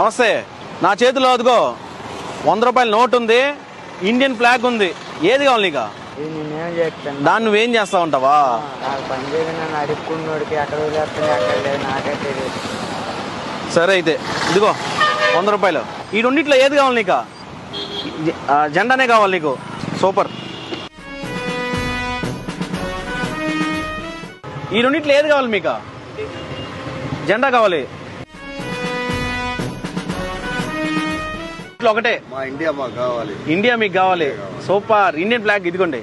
నమస్తే. నా చేతిలో అదిగో 100 రూపాయల నోట్ ఉంది, ఇండియన్ ఫ్లాగ్ ఉంది. ఏది కావాలి నీకు? దాన్ని నువ్వేం చేస్తా ఉంటావా? సరే అయితే ఇదిగో 100 రూపాయలు. ఈ రెండిట్లో ఏది కావాలి నీకు? జెండానే కావాలి నీకు. సూపర్. ఈ రెండిట్లో ఏది కావాలి మీకు? జెండా కావాలి. ఒకటే ఇండియా మాకు కావాలి. ఇండియా మీకు కావాలి. సూపర్. ఇండియన్ ఫ్లాగ్ ఇదిగోండి.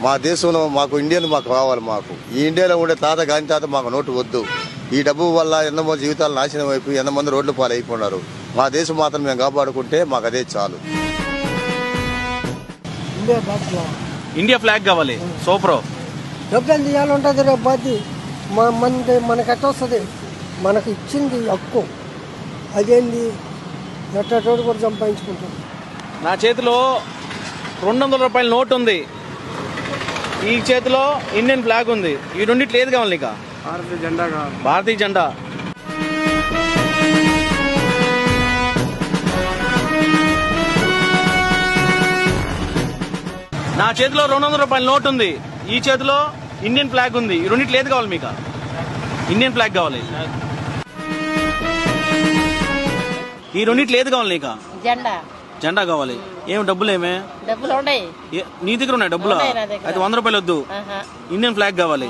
మా దేశంలో మాకు ఇండియన్ మాకు కావాలి. మాకు ఈ ఇండియాలో ఉండే తాత గాంధీ తాత మాకు నోటు వద్దు. ఈ డబ్బు వల్ల ఎంతమంది జీవితాలు నాశనం అయిపోయి ఎంతమంది రోడ్ల పాలు అయిపోయినారు. మా దేశం మాత్రం మేము కాపాడుకుంటే మాకు అదే చాలు. ఇండియా ఫ్లాగ్ కావాలి. సూపర్. డబ్బు ఎంత ఇవ్వాలి ఉంటుంది రేపు బాధ్య మనకి ఎట్ట వస్తుంది? మనకు ఇచ్చింది హక్కు. అదేంది ఎట్టోడు కూడా సంపాదించుకుంటాం. నా చేతిలో 200 రూపాయల నోట్ ఉంది, ఈ చేతిలో ఇండియన్ ఫ్లాగ్ ఉంది. ఈ రెండిట్లో ఏది కావాలి నీకు? భారతీయ జెండా కావాలి. భారతీయ జెండా. నా చేతిలో 200 రూపాయల నోట్ ఉంది, ఈ చేతిలో ఇండియన్ ఫ్లాగ్ ఉంది. ఈ రెండిట్లో ఏది కావాలి మీకు? ఇండియన్ ఫ్లాగ్ కావాలి. ఈ రెండిట్లో ఏది కావాలి నీకు? జెండా. జెండా కావాలి. ఏమి డబ్బులు? ఏమే డబ్బులు ఉన్నాయి నీ దగ్గర? ఉన్నాయి డబ్బులు. అయితే 100 రూపాయలు వద్దు, ఇండియన్ ఫ్లాగ్ కావాలి.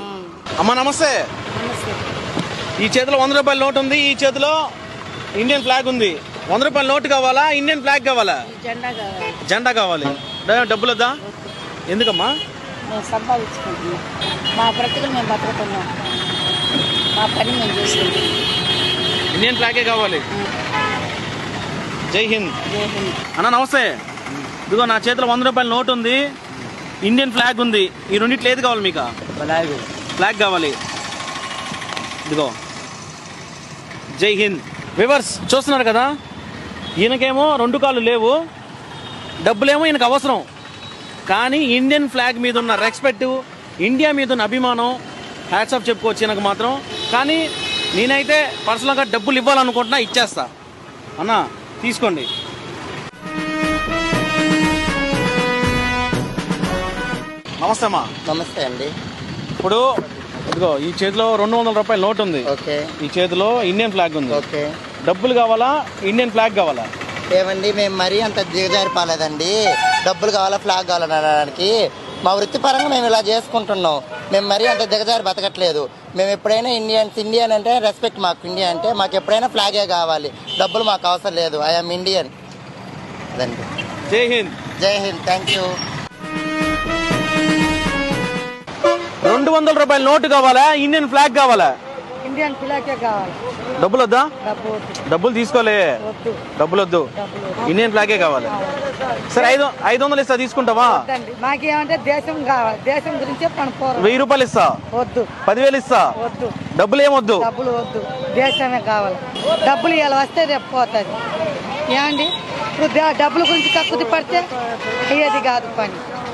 అమ్మా నమస్తే. ఈ చేతిలో 100 రూపాయల నోట్ ఉంది, ఈ చేతిలో ఇండియన్ ఫ్లాగ్ ఉంది. 100 రూపాయల నోట్ కావాలా, ఇండియన్ ఫ్లాగ్ కావాలా? జెండా కావాలి. డబ్బులు వద్దా? ఎందుకమ్మా? మేము సంపాదించుకుంటున్నాం, మా బ్రతుకులు మేము బతుకుతున్నాం, మా పని మేము చేసుకుంటాం. ఇండియన్ ఫ్లాగే కావాలి. జై హింద్. జై హింద్. అన్న నమస్తే. ఇదిగో నా చేతిలో 100 రూపాయల నోట్ ఉంది, ఇండియన్ ఫ్లాగ్ ఉంది. ఈ రెండిట్లో ఏది కావాలి మీకు? ఫ్లాగ్ కావాలి. ఇదిగో. జై హింద్. వివర్స్ చూస్తున్నారు కదా, ఈయనకేమో 2 కాళ్ళు లేవు, డబ్బులేమో ఈయనకు అవసరం. కానీ ఇండియన్ ఫ్లాగ్ మీద ఉన్న రెస్పెక్ట్, ఇండియా మీద ఉన్న అభిమానం హ్యాట్స్ ఆఫ్ చెప్పుకోవచ్చు ఈయనకు మాత్రం. కానీ నేనైతే పర్సనల్గా డబ్బులు ఇవ్వాలనుకుంటున్నా, ఇచ్చేస్తా. అన్న తీసుకోండి. నమస్తే అమ్మా. నమస్తే అండి. ఇప్పుడు ఇదిగో ఈ చేతిలో 200 రూపాయల నోట్ ఉంది, ఈ చేతిలో ఇండియన్ ఫ్లాగ్ ఉంది. డబ్బులు కావాలా, ఇండియన్ ఫ్లాగ్ కావాలా? ఏమండి మేము మరీ అంత దిగజారిపోలేదండి. డబ్బులు కావాలా, ఫ్లాగ్ కావాలనడానికి మా వృత్తిపరంగా మేము ఇలా చేసుకుంటున్నాం. మేము మరీ అంత దిగజారి బతకట్లేదు. మేము ఎప్పుడైనా ఇండియన్ అంటే రెస్పెక్ట్. మాకు ఇండియా అంటే మాకు ఎప్పుడైనా ఫ్లాగే కావాలి, డబ్బులు మాకు అవసరం లేదు. I'm Indian. అదండి. జై హింద్. జై హింద్. Thank you. 200 రూపాయల నోటు కావాలా, ఇండియన్ ఫ్లాగ్ కావాలా? ఇండియన్ ఫ్లాగే కావాలి. డబ్బులు వద్దా? డబ్బులు తీసుకోలే, డబ్బులు వద్దు, ఇండియన్ ఫ్లాగే కావాలి. సరే 500 ఇస్తా, తీసుకుంటావా? మాకేమంటే దేశం కావాలి, దేశం గురించి 1000 రూపాయలు ఇస్తా. వద్దు. 10,000 ఇస్తా. వద్దు. డబ్బులు ఏమొద్దు. డబ్బులు వద్దు, దేశమే కావాలి. డబ్బులు ఇలా వస్తే రేపు పోతుంది. ఏమండి ఇప్పుడు డబ్బుల గురించి కక్కుతి పడితే అయ్యేది కాదు పని.